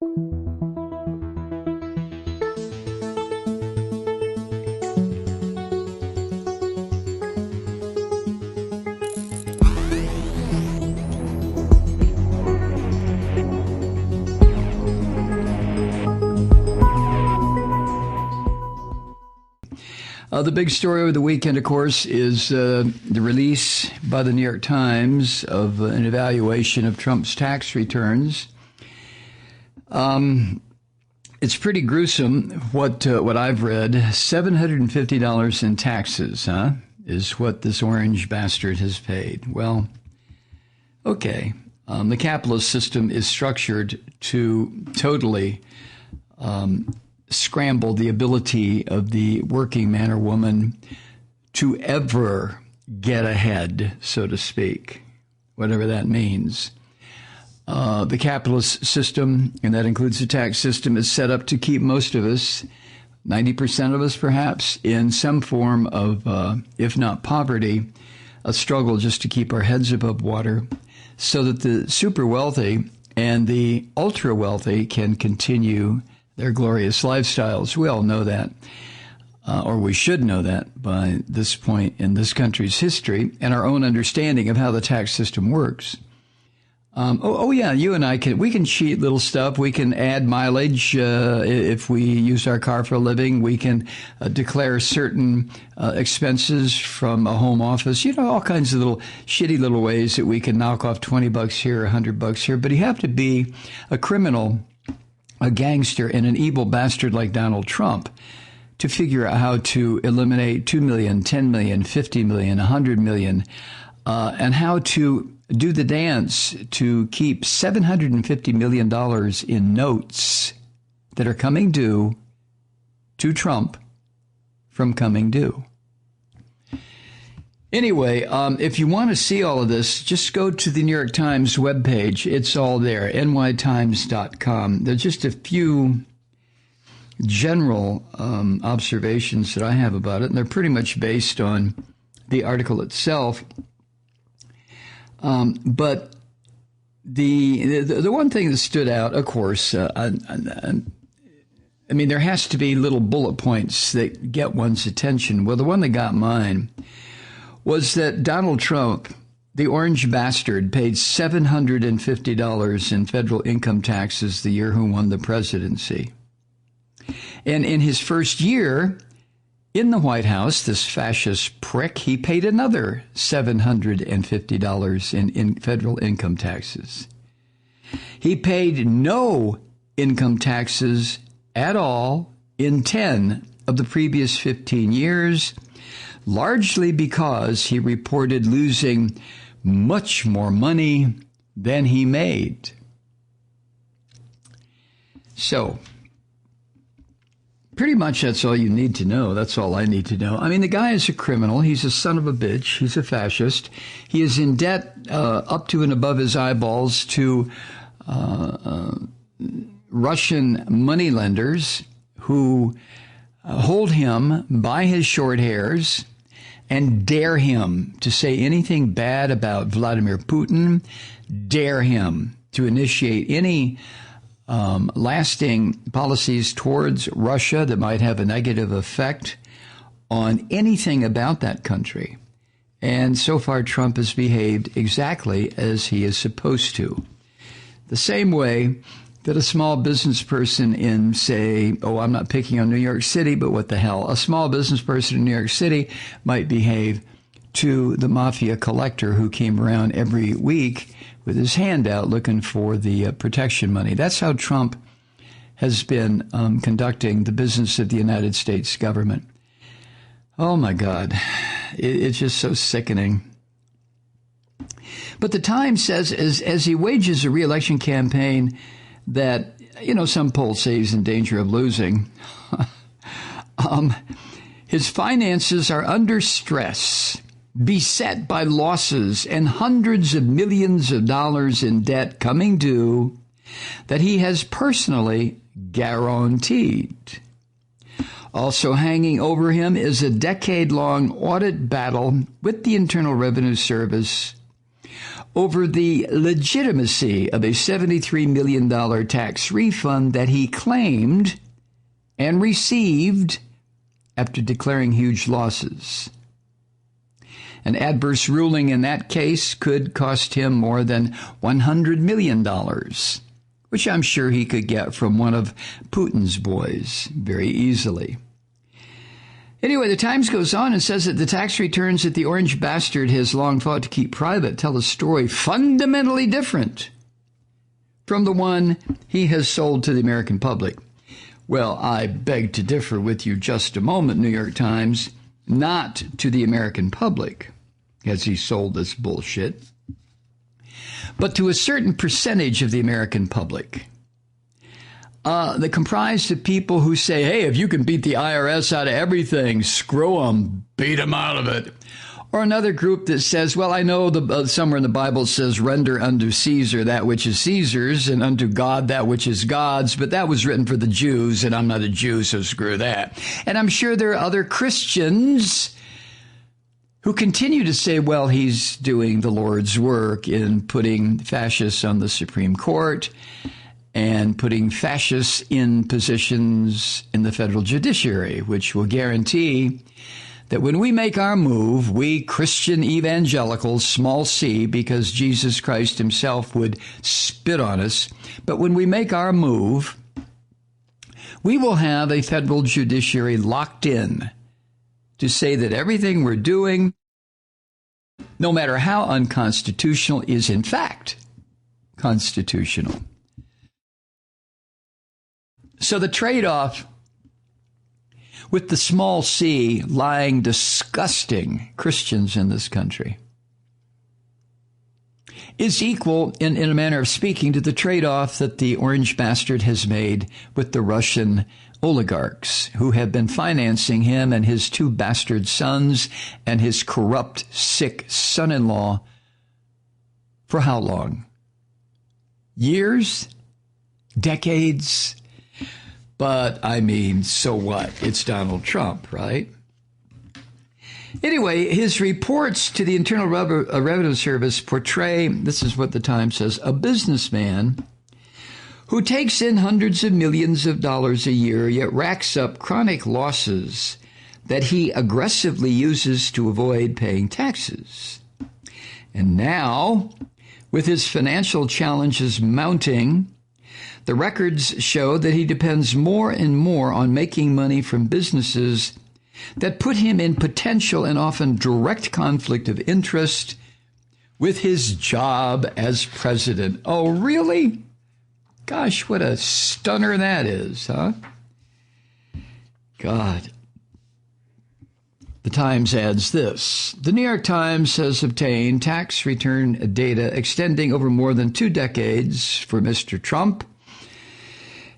The big story of the weekend, of course, is the release by the New York Times of an evaluation of Trump's tax returns. It's pretty gruesome what I've read. $750 in taxes, is what this orange bastard has paid. Well, okay. The capitalist system is structured to totally scramble the ability of the working man or woman to ever get ahead, so to speak, whatever that means. The capitalist system, and that includes the tax system, is set up to keep most of us, 90% of us perhaps, in some form of, if not poverty, a struggle just to keep our heads above water, so that the super wealthy and the ultra wealthy can continue their glorious lifestyles. We all know that, or we should know that by this point in this country's history and our own understanding of how the tax system works. Yeah, you and I can cheat little stuff. We can add mileage if we use our car for a living. We can declare certain expenses from a home office. You know, all kinds of little shitty little ways that we can knock off $20 here, $100 here. But you have to be a criminal, a gangster, and an evil bastard like Donald Trump to figure out how to eliminate 2 million, 10 million, 50 million, 100 million, and how to do the dance to keep $750 million in notes that are coming due to Trump from coming due. Anyway, if you want to see all of this, just go to the New York Times webpage. It's all there, nytimes.com. There's just a few general observations that I have about it, and they're pretty much based on the article itself. But the one thing that stood out, of course, I mean, there has to be little bullet points that get one's attention. Well, the one that got mine was that Donald Trump, the orange bastard, paid $750 in federal income taxes the year he won the presidency. And in his first year in the White House, this fascist prick, he paid another $750 in federal income taxes. He paid no income taxes at all in 10 of the previous 15 years, largely because he reported losing much more money than he made. So, pretty much that's all you need to know. That's all I need to know. I mean, the guy is a criminal. He's a son of a bitch. He's a fascist. He is in debt up to and above his eyeballs to Russian moneylenders who hold him by his short hairs and dare him to say anything bad about Vladimir Putin, dare him to initiate any lasting policies towards Russia that might have a negative effect on anything about that country. And so far, Trump has behaved exactly as he is supposed to. The same way that a small business person in, say, I'm not picking on New York City, but what the hell, a small business person in New York City might behave to the mafia collector who came around every week with his hand out looking for the protection money. That's how Trump has been conducting the business of the United States government. Oh, my God. It's just so sickening. But the Times says as he wages a re-election campaign that, some polls say he's in danger of losing, his finances are under stress, beset by losses and hundreds of millions of dollars in debt coming due that he has personally guaranteed. Also hanging over him is a decade-long audit battle with the Internal Revenue Service over the legitimacy of a $73 million tax refund that he claimed and received after declaring huge losses. An adverse ruling in that case could cost him more than $100 million, which I'm sure he could get from one of Putin's boys very easily. Anyway, the Times goes on and says that the tax returns that the orange bastard has long fought to keep private tell a story fundamentally different from the one he has sold to the American public. Well, I beg to differ with you just a moment, New York Times. Not to the American public, as he sold this bullshit, but to a certain percentage of the American public. That comprised of people who say, hey, if you can beat the IRS out of everything, screw them, beat them out of it. Or another group that says, well, I know somewhere in the Bible says, render unto Caesar that which is Caesar's and unto God that which is God's, but that was written for the Jews, and I'm not a Jew, so screw that. And I'm sure there are other Christians who continue to say, well, he's doing the Lord's work in putting fascists on the Supreme Court and putting fascists in positions in the federal judiciary, which will guarantee that when we make our move, we Christian evangelicals, small c, because Jesus Christ himself would spit on us, but when we make our move, we will have a federal judiciary locked in to say that everything we're doing, no matter how unconstitutional, is in fact constitutional. So the trade-off with the small c lying disgusting Christians in this country is equal, in a manner of speaking, to the trade-off that the orange bastard has made with the Russian oligarchs who have been financing him and his two bastard sons and his corrupt, sick son-in-law for how long? Years? Decades? But, I mean, so what? It's Donald Trump, right? Anyway, his reports to the Internal Revenue Service portray, this is what the Times says, a businessman who takes in hundreds of millions of dollars a year, yet racks up chronic losses that he aggressively uses to avoid paying taxes. And now, with his financial challenges mounting, the records show that he depends more and more on making money from businesses that put him in potential and often direct conflict of interest with his job as president. Oh, really? Gosh, what a stunner that is, huh? God. The Times adds this. The New York Times has obtained tax return data extending over more than 2 decades for Mr. Trump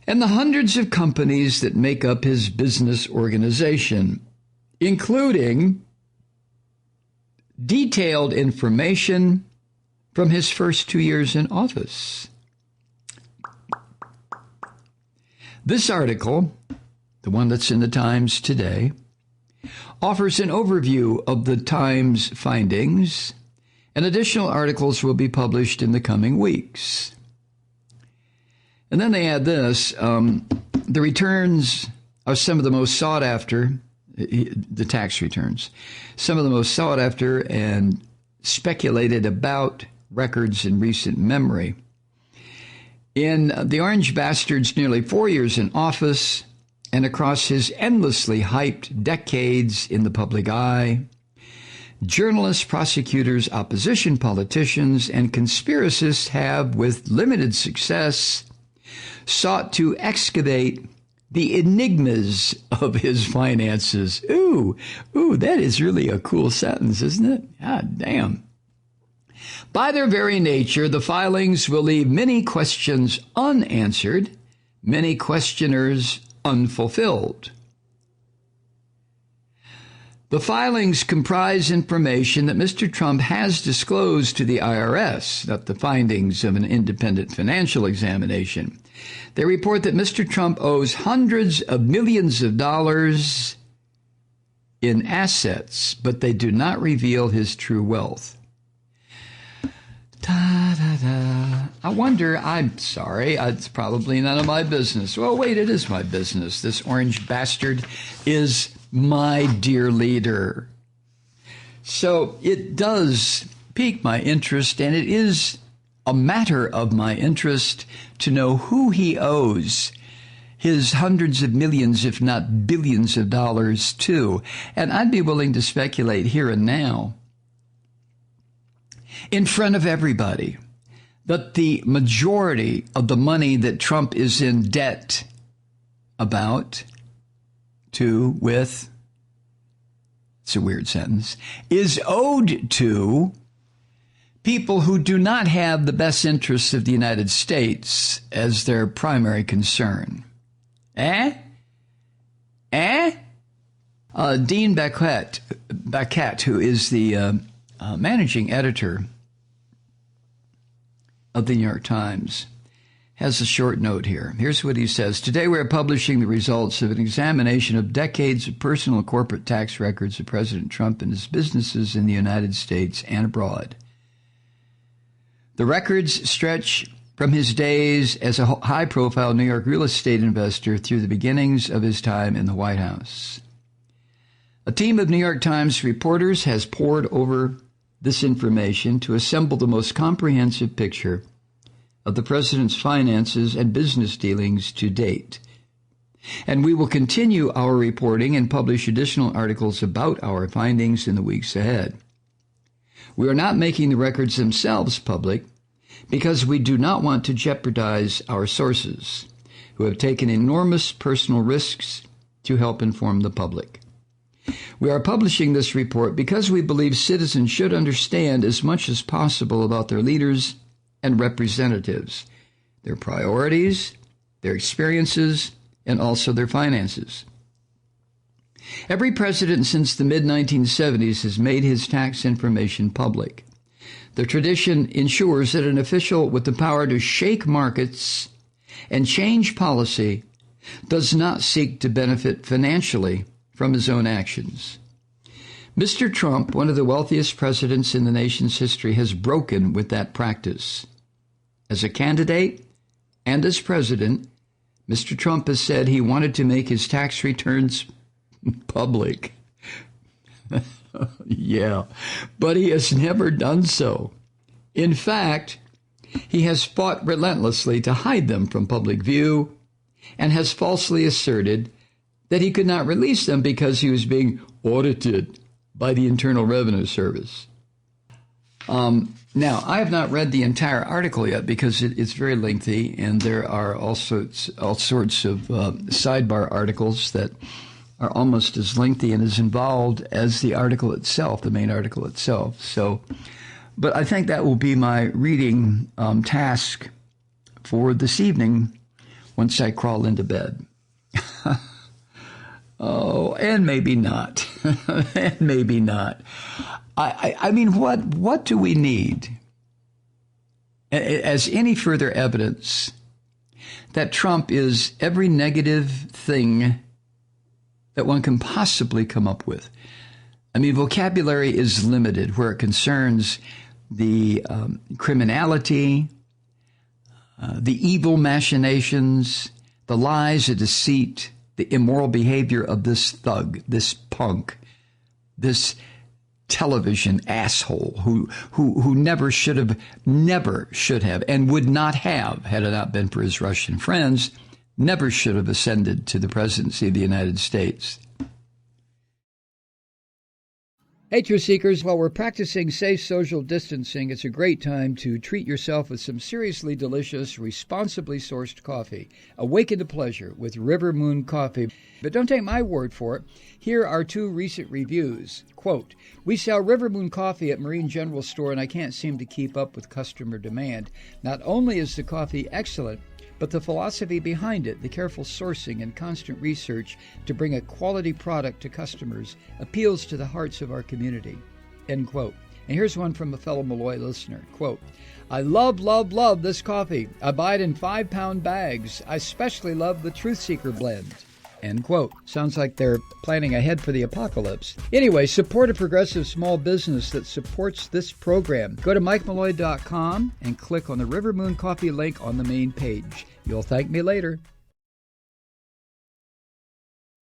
and the hundreds of companies that make up his business organization, including detailed information from his first 2 years in office. This article, the one that's in the Times today, offers an overview of the Times findings, and additional articles will be published in the coming weeks. And then they add this, the returns are some of the most sought after, the tax returns, some of the most sought after and speculated about records in recent memory. In the Orange Bastard's nearly 4 years in office and across his endlessly hyped decades in the public eye, journalists, prosecutors, opposition politicians, and conspiracists have, with limited success, sought to excavate the enigmas of his finances. Ooh, that is really a cool sentence, isn't it? God damn. By their very nature, the filings will leave many questions unanswered, many questioners unfulfilled. The filings comprise information that Mr. Trump has disclosed to the IRS, not the findings of an independent financial examination. They report that Mr. Trump owes hundreds of millions of dollars in assets, but they do not reveal his true wealth. Da, da, da. I wonder, I'm sorry, it's probably none of my business. Well, wait, it is my business. This orange bastard is my dear leader. So it does pique my interest, and it is a matter of my interest to know who he owes his hundreds of millions, if not billions of dollars to. And I'd be willing to speculate here and now, in front of everybody, that the majority of the money that Trump is in debt with, it's a weird sentence, is owed to people who do not have the best interests of the United States as their primary concern. Dean Baquet, who is the managing editor of the New York Times, has a short note here. Here's what he says. Today we're publishing the results of an examination of decades of personal and corporate tax records of President Trump and his businesses in the United States and abroad. The records stretch from his days as a high-profile New York real estate investor through the beginnings of his time in the White House. A team of New York Times reporters has pored over this information to assemble the most comprehensive picture of the president's finances and business dealings to date. And we will continue our reporting and publish additional articles about our findings in the weeks ahead. We are not making the records themselves public because we do not want to jeopardize our sources, who have taken enormous personal risks to help inform the public. We are publishing this report because we believe citizens should understand as much as possible about their leaders and representatives, their priorities, their experiences, and also their finances. Every president since the mid-1970s has made his tax information public. The tradition ensures that an official with the power to shake markets and change policy does not seek to benefit financially from his own actions. Mr. Trump, one of the wealthiest presidents in the nation's history, has broken with that practice. As a candidate and as president, Mr. Trump has said he wanted to make his tax returns public. Yeah, but he has never done so. In fact, he has fought relentlessly to hide them from public view and has falsely asserted that he could not release them because he was being audited by the Internal Revenue Service. Now, I have not read the entire article yet because it's very lengthy, and there are all sorts of sidebar articles that are almost as lengthy and as involved as the article itself, the main article itself. But I think that will be my reading task for this evening once I crawl into bed. Oh, and maybe not. And maybe not. I mean, what do we need as any further evidence that Trump is every negative thing that one can possibly come up with? I mean, vocabulary is limited where it concerns the criminality, the evil machinations, the lies, the deceit, the immoral behavior of this thug, this punk, this television asshole who never should have, and would not have, had it not been for his Russian friends, never should have ascended to the presidency of the United States. Hey, Truth Seekers, while we're practicing safe social distancing, it's a great time to treat yourself with some seriously delicious, responsibly sourced coffee. Awaken to pleasure with River Moon Coffee. But don't take my word for it. Here are two recent reviews. Quote, "We sell River Moon Coffee at Marine General Store, and I can't seem to keep up with customer demand. Not only is the coffee excellent, but the philosophy behind it, the careful sourcing and constant research to bring a quality product to customers, appeals to the hearts of our community." End quote. And here's one from a fellow Malloy listener. Quote, "I love this coffee. I buy it in 5-pound bags. I especially love the Truth Seeker blend." End quote. Sounds like they're planning ahead for the apocalypse. Anyway, support a progressive small business that supports this program. Go to MikeMalloy.com and click on the River Moon Coffee link on the main page. You'll thank me later.